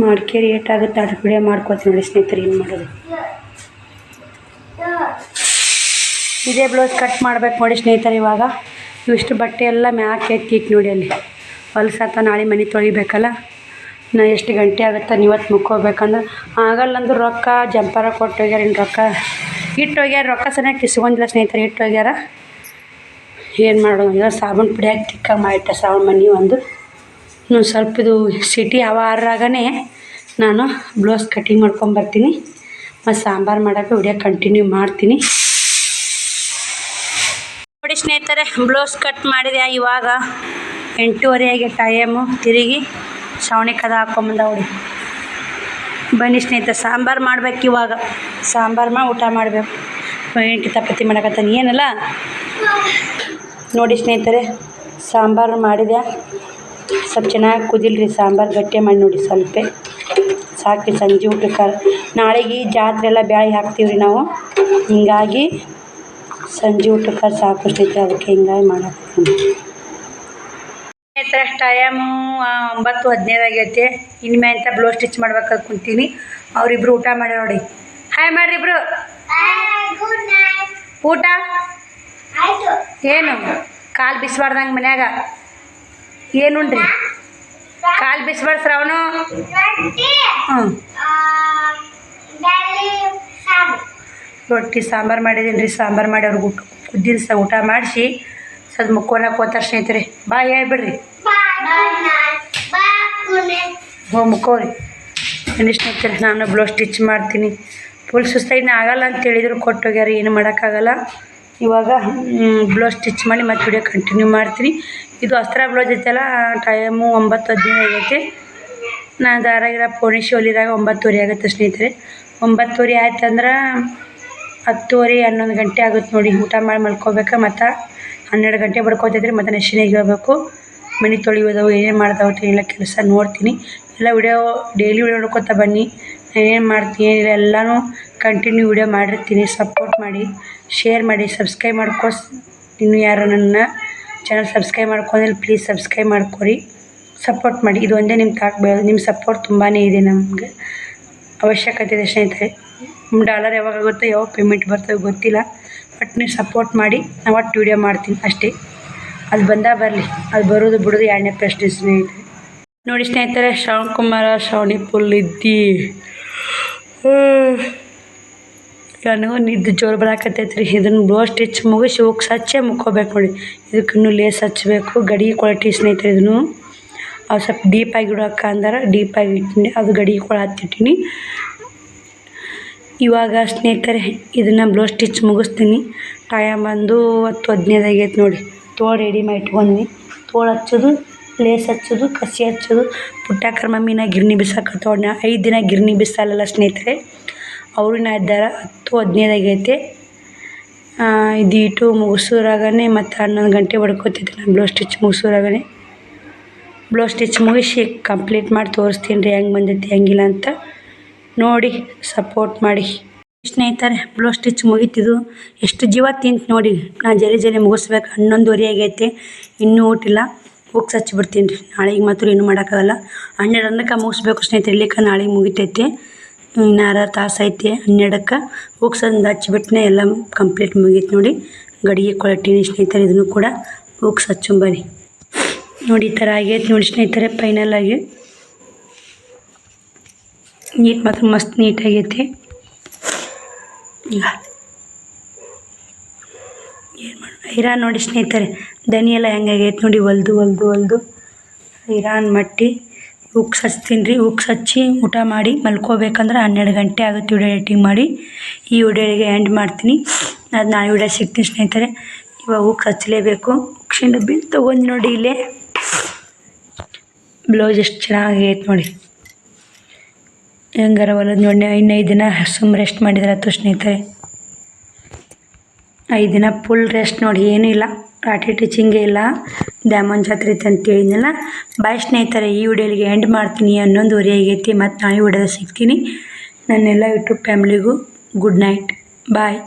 ಮಾಡ್ಕೇರಿ ಏಟಾಗುತ್ತೆ ಅದಕ್ಕೆ ವಿಡಿಯೋ ಮಾಡ್ಕೊತೀನಿ ನೋಡಿ ಸ್ನೇಹಿತರೆ. ಏನು ಮಾಡೋದು, ಇದೇ ಬ್ಲೌಸ್ ಕಟ್ ಮಾಡ್ಬೇಕು ನೋಡಿ ಸ್ನೇಹಿತರೆ. ಇವಾಗ ಇವಿಷ್ಟು ಬಟ್ಟೆ ಎಲ್ಲ ಮ್ಯಾಕೆ ಎತ್ತಿಟ್ಟು ನೋಡಿ. ಅಲ್ಲಿ ಹೊಲ್ಸತ್ತ ನಾಳೆ ಮನೆ ತೊಳಿಬೇಕಲ್ಲ. ನಾ ಎಷ್ಟು ಗಂಟೆ ಆಗುತ್ತೆ ಇವತ್ತು ಮುಕ್ಕೋಬೇಕಂದ್ರೆ ಆಗಲ್ಲಂದ್ರೆ ರೊಕ್ಕ ಜಂಪರ ಕೊಟ್ಟು ಹೋಗ್ಯಾರ. ಇನ್ನು ರೊಕ್ಕ ಇಟ್ಟು ಹೋಗ್ಯಾರ, ರೊಕ್ಕ ಸರಿಯಾಗಿ ಕಿಸ್ಕೊಂಡಿಲ್ಲ ಸ್ನೇಹಿತರೆ, ಇಟ್ಟು ಹೋಗ್ಯಾರ. ಏನು ಮಾಡೋದು, ಈಗ ಸಾಬೂನು ಪುಡಿ ಹಾಕಿ ತಿಕ್ಕ ಮಾಡಿಟ್ಟೆ ಸಾಬೂನು ಮನೆ ಒಂದು. ಇನ್ನೊಂದು ಸ್ವಲ್ಪ ಇದು ಸಿಟಿ ಆರಾಗನೇ ನಾನು ಬ್ಲೌಸ್ ಕಟಿಂಗ್ ಮಾಡ್ಕೊಂಬರ್ತೀನಿ. ಮತ್ತು ಸಾಂಬಾರು ಮಾಡೋಕ್ಕೆ ವಿಡಿಯೋ ಕಂಟಿನ್ಯೂ ಮಾಡ್ತೀನಿ ನೋಡಿ ಸ್ನೇಹಿತರೆ. ಬ್ಲೌಸ್ ಕಟ್ ಮಾಡಿದೆ. ಇವಾಗ 8:30 ಆಗಿ ಟೈಮು. ತಿರುಗಿ ಸವಣಿ ಕದ ಹಾಕ್ಕೊಂಬಂದ ನೋಡಿ. ಬನ್ನಿ ಸ್ನೇಹಿತರೆ, ಸಾಂಬಾರು ಮಾಡ್ಬೇಕು. ಇವಾಗ ಸಾಂಬಾರು ಮಾಡಿ ಊಟ ಮಾಡಬೇಕು. ಏನಕ್ಕೆ ಚಪಾತಿ ಮಾಡಕತ್ತಾನೆ ಏನಲ್ಲ ನೋಡಿ ಸ್ನೇಹಿತರೆ. ಸಾಂಬಾರು ಮಾಡಿದೆ, ಸ್ವಲ್ಪ ಚೆನ್ನಾಗಿ ಕುದಿಲ್ರಿ ಸಾಂಬಾರು. ಗಟ್ಟಿ ಮಾಡಿ ನೋಡಿ, ಸ್ವಲ್ಪ ಸಾಕು ಸಂಜೆ ಊಟಕ್ಕೆ. ನಾಳೆಗೆ ಜಾತ್ರೆ ಎಲ್ಲ ಬ್ಯಾಳಿ ಹಾಕ್ತೀವಿ ರೀ ನಾವು, ಹಿಂಗಾಗಿ ಸಂಜೆ ಊಟಕ್ಕೆ ಸಾಕು ಸ್ನೇಹಿತರೆ. ಅದಕ್ಕೆ ಹಿಂಗಾಗಿ ಮಾಡಾಕ್ತೀನಿ ಸ್ನೇಹಿತರೆ. ಟೈಮು 9:15 ಆಗೈತೆ. ಇನ್ಮೆ ಅಂತ ಬ್ಲೌಸ್ ಸ್ಟಿಚ್ ಮಾಡ್ಬೇಕಾಗಿ ಕುಂತೀನಿ. ಅವರಿಬ್ರು ಊಟ ಮಾಡಿ ನೋಡಿ. ಹಾಯ್ ಮಾಡ್ರಿ ಇಬ್ರು. ಊಟ ಏನು ಕಾಲು ಬಿಸ್ಬಾರ್ದಂಗೆ ಮನ್ಯಾಗ ಏನುಂಡ್ರಿ? ಕಾಲು ಬಿಸ್ಬಾರ್ದು ಶ್ರವಣ. ರೊಟ್ಟಿ ಸಾಂಬಾರು ಮಾಡಿದ್ದೀನಿ ರೀ. ಸಾಂಬಾರು ಮಾಡಿ ಅವ್ರಿಗೆ ಕುದ್ದಿನ ಊಟ ಮಾಡಿಸಿ ಸ್ವಲ್ಪ ಮುಕ್ಕೋನಕ್ಕೆ ಹೋಗ್ತಾರೆ ಸ್ನೇಹಿತರೆ. ಬಾ ಹೇಳ್ಬಿಡ್ರಿ, ಮುಕ್ಕೋರಿ. ಬನ್ನಿ ಸ್ನೇಹಿತರೆ, ನಾನು ಬ್ಲೌಸ್ ಸ್ಟಿಚ್ ಮಾಡ್ತೀನಿ. ಫುಲ್ ಸುಸ್ತಾಗಿನ ಆಗಲ್ಲ ಅಂತ ಹೇಳಿದ್ರು, ಕೊಟ್ಟೋಗ್ಯಾರ, ಏನು ಮಾಡೋಕ್ಕಾಗಲ್ಲ. ಇವಾಗ ಬ್ಲೌಸ್ ಸ್ಟಿಚ್ ಮಾಡಿ ಮತ್ತು ವಿಡಿಯೋ ಕಂಟಿನ್ಯೂ ಮಾಡ್ತೀನಿ. ಇದು ಅಸ್ತ್ರ ಬ್ಲೌಸ್ ಐತಲ್ಲ, ಟೈಮು 9:15 ಆಗೈತೆ. ನಾನು ದಾರಾಗಿರ ಪೋಣಿಸಿ ಹೊಲಿದಾಗ 9:30 ಆಗುತ್ತೆ ಸ್ನೇಹಿತರೆ. 9:30 ಆಯ್ತು ಅಂದ್ರೆ 10:30 11 ಗಂಟೆ ಆಗುತ್ತೆ ನೋಡಿ. ಊಟ ಮಾಡಿ ಮಲ್ಕೋಬೇಕು. ಮತ್ತು 12 ಗಂಟೆ ಬಡ್ಕೋತೈತ್ರಿ. ಮತ್ತು ನೆಶಿನಾಗ ಹೇಳ್ಬೇಕು, ಮನೆ ತೊಳಿಯೋದವು ಏನೇನು ಮಾಡ್ತಾವೆ ಎಲ್ಲ ಕೆಲಸ ನೋಡ್ತೀನಿ. ಎಲ್ಲ ವಿಡಿಯೋ ಡೈಲಿ ವಿಡಿಯೋ ನೋಡ್ಕೊತಾ ಬನ್ನಿ. ಏನೇನು ಮಾಡ್ತೀನಿ ಏನಿಲ್ಲ ಎಲ್ಲನೂ ಕಂಟಿನ್ಯೂ ವಿಡಿಯೋ ಮಾಡಿರ್ತೀನಿ. ಸಪೋರ್ಟ್ ಮಾಡಿ, ಶೇರ್ ಮಾಡಿ, ಸಬ್ಸ್ಕ್ರೈಬ್ ಮಾಡ್ಕೊ. ಇನ್ನು ಯಾರು ನನ್ನ ಚಾನಲ್ ಸಬ್ಸ್ಕ್ರೈಬ್ ಮಾಡ್ಕೊಂಡಿಲ್ಲ ಪ್ಲೀಸ್ ಸಬ್ಸ್ಕ್ರೈಬ್ ಮಾಡ್ಕೊರಿ, ಸಪೋರ್ಟ್ ಮಾಡಿ. ಇದು ಒಂದೇ ನಿಮ್ಮ ತಾಕಬೇಕು. ನಿಮ್ಮ ಸಪೋರ್ಟ್ ತುಂಬಾ ಇದೆ, ನಮಗೆ ಅವಶ್ಯಕತೆ ಇದೆ ಸ್ನೇಹಿತರೆ. ನಿಮ್ಮ ಡಾಲರ್ ಯಾವಾಗ ಆಗುತ್ತೋ ಯಾವಾಗ ಪೇಮೆಂಟ್ ಬರ್ತವೆ ಗೊತ್ತಿಲ್ಲ, ಬಟ್ ನೀವು ಸಪೋರ್ಟ್ ಮಾಡಿ. ನಾನು ಒಟ್ಟು ವೀಡಿಯೋ ಮಾಡ್ತೀನಿ ಅಷ್ಟೇ. ಅದು ಬರಲಿ, ಅದು ಬರೋದು ಬಿಡೋದು ಎರಡನೇ ಪ್ರಶ್ನೆ ಸ್ನೇಹಿತರೆ. ನೋಡಿ ಸ್ನೇಹಿತರೆ, ಶ್ರವಣ್ ಕುಮಾರ ಶ್ರವಣಿ ಫುಲ್ ಇದ್ದಿ ನನಗೂ ನಿದ್ದೆ ಜೋರು ಬರಾಕತ್ತೈತ್ರಿ. ಇದನ್ನು ಬ್ಲೌಸ್ ಸ್ಟಿಚ್ ಮುಗಿಸಿ ಹೋಗಿ ಹಚ್ಚೇ ಮುಕ್ಕೋಬೇಕು ನೋಡಿ. ಇದಕ್ಕೆ ಇನ್ನೂ ಲೇಸ್ ಹಚ್ಚಬೇಕು. ಗಡಿ ಕ್ವಾಲಿಟಿ ಸ್ನೇಹಿತರೆ. ಇದನ್ನು ಅವು ಸ್ವಲ್ಪ ಡೀಪಾಗಿ ಇಡೋಕೆ ಅಂದ್ರೆ ಡೀಪಾಗಿ ಇಟ್ಟಿನಿ, ಅದು ಗಡಿ ಕೊಳ ಹತ್ತಿಟ್ಟಿನಿ. ಇವಾಗ ಸ್ನೇಹಿತರೆ ಇದನ್ನು ಬ್ಲೌಸ್ ಸ್ಟಿಚ್ ಮುಗಿಸ್ತೀನಿ. ಟೈಮ್ ಬಂದು 10:15 ಆಗೈತೆ ನೋಡಿ. ತೋಳು ರೆಡಿ ಮಾಡಿ ಇಟ್ಕೊಂಡ್ನಿ. ತೋಳು ಹಚ್ಚೋದು, ಲೇಸ್ ಹಚ್ಚೋದು, ಕಸಿ ಹಚ್ಚೋದು. ಪುಟ್ಟಾಕರ ಮಮ್ಮಿನ ಗಿರ್ನಿ ಬಿಸಾಕತ್ತೋಣ. 5 ದಿನ ಗಿರ್ನಿ ಬಿಸಾಲಲ್ಲ ಸ್ನೇಹಿತರೆ. ಅವರು ನಾ ಇದ್ದಾರೆ. 10:15 ಆಗೈತೆ. ಇದೀಟು ಮುಗಿಸೋರಾಗನೇ ಮತ್ತು 11 ಗಂಟೆ ಬಡ್ಕೋತಿದ್ದೆ ನಾನು ಬ್ಲೌಸ್ ಸ್ಟಿಚ್ ಮುಗಿಸೋರಾಗನೇ. ಬ್ಲೌಸ್ ಸ್ಟಿಚ್ ಮುಗಿಸಿ ಕಂಪ್ಲೀಟ್ ಮಾಡಿ ತೋರಿಸ್ತೀನಿ ರೀ ಹೆಂಗೆ ಬಂದೈತಿ ಹೆಂಗಿಲ್ಲ ಅಂತ ನೋಡಿ. ಸಪೋರ್ಟ್ ಮಾಡಿ ಸ್ನೇಹಿತರೆ. ಬ್ಲೌಸ್ ಸ್ಟಿಚ್ ಮುಗೀತಿದ್ದು ಎಷ್ಟು ಜೀವ ತಿಂತು ನೋಡಿ. ನಾನು ಜಲ್ದಿ ಮುಗಿಸ್ಬೇಕು. 11:30 ಆಗೈತೆ, ಇನ್ನೂ ಊಟಿಲ್ಲ. ಉಕ್ಸ್ ಹಚ್ಚಿಬಿಡ್ತೀನಿ ರೀ. ನಾಳೆಗೆ ಮಾತ್ರ ಇನ್ನೂ ಮಾಡೋಕ್ಕಾಗಲ್ಲ. 12 ಮುಗಿಸ್ಬೇಕು ಸ್ನೇಹಿತರೆ. ಇಲ್ಲಿಕ್ಕೆ ನಾಳೆಗೆ ಮುಗಿತೈತೆ. ಇನ್ನು ಅರ್ಧ ತಾಸು ಐತೆ 12ಕ್ಕೆ. ಉಕ್ಸ್ ಒಂದು ಹಚ್ಚಿಬಿಟ್ಟನೆ ಎಲ್ಲ ಕಂಪ್ಲೀಟ್ ಮುಗೀತು ನೋಡಿ. ಗಡಿಗೆ ಕ್ವಾಲಿಟಿನಿ ಸ್ನೇಹಿತರೆ. ಇದನ್ನು ಕೂಡ ಉಕ್ಸ್ ಹಚ್ಚುಂಬರಿ ನೋಡಿ. ಈ ಥರ ಆಗೈತೆ ನೋಡಿ ಸ್ನೇಹಿತರೆ. ಫೈನಲಾಗಿ ನೀಟ್ ಮಾತ್ರ ಮಸ್ತ್ ನೀಟಾಗೈತೆ. ಏನು ಮಾಡೋಣ, ಹೈರಾನ್ ನೋಡಿ ಸ್ನೇಹಿತರೆ. ದನಿ ಎಲ್ಲ ಹೆಂಗಾಗೈತೆ ನೋಡಿ. ಹೊಲ್ದು ಹೈರಾನ್ ಮಟ್ಟಿ. ಉಕ್ಸ್ ಹಚ್ತೀನಿ ರೀ. ಉಕ್ಸ್ ಹಚ್ಚಿ ಊಟ ಮಾಡಿ ಮಲ್ಕೋಬೇಕಂದ್ರೆ 12 ಗಂಟೆ ಆಗುತ್ತೆ. ವಿಡಿಯೋ ಎಡಿಟಿಂಗ್ ಮಾಡಿ ಈ ವಿಡಿಯೋಗೆ ಎಂಡ್ ಮಾಡ್ತೀನಿ. ಅದು ನಾಳೆ ವಿಡಿಯೋ ಸಿಗ್ತೀನಿ ಸ್ನೇಹಿತರೆ. ಇವಾಗ ಉಕ್ಸ್ ಹಚ್ಚಲೇಬೇಕು. ಉಕ್ಸಿಂದ ಬಿಲ್ ತೊಗೊಂಡು ನೋಡಿ. ಇಲ್ಲೇ ಬ್ಲೌಸ್ ಎಷ್ಟು ಚೆನ್ನಾಗೈತೆ ನೋಡಿ. ಹೆಂಗಾರ ಹೊಲದ ನೋಡಿ ಇನ್ನು 5 ದಿನ ಸುಮ್ಮ ರೆಸ್ಟ್ ಮಾಡಿದ್ರೆ ಆಯ್ತು ಸ್ನೇಹಿತರೆ. 5 ದಿನ ಫುಲ್ ರೆಸ್ಟ್ ನೋಡಿ, ಏನೂ ಇಲ್ಲ, ರಾಟಿ ಟೀಚಿಂಗೇ ಇಲ್ಲ, ದ್ಯಾಮನ್ ಜಾತ್ರೆ ಇತ್ತು ಅಂತ ಹೇಳಿದ್ನಲ್ಲ. ಬಾಯ್ ಸ್ನೇಹಿತರೆ, ಈ ವಿಡಿಯೋಲಿಗೆ ಎಂಡ್ ಮಾಡ್ತೀನಿ. 11:30 ಆಗೈತಿ. ಮತ್ತು ನಾಳೆ ವಿಡಿಯೋದಾಗ ಸಿಗ್ತೀನಿ. ನನ್ನೆಲ್ಲ ಯೂಟ್ಯೂಬ್ ಫ್ಯಾಮಿಲಿಗೂ ಗುಡ್ ನೈಟ್, ಬಾಯ್.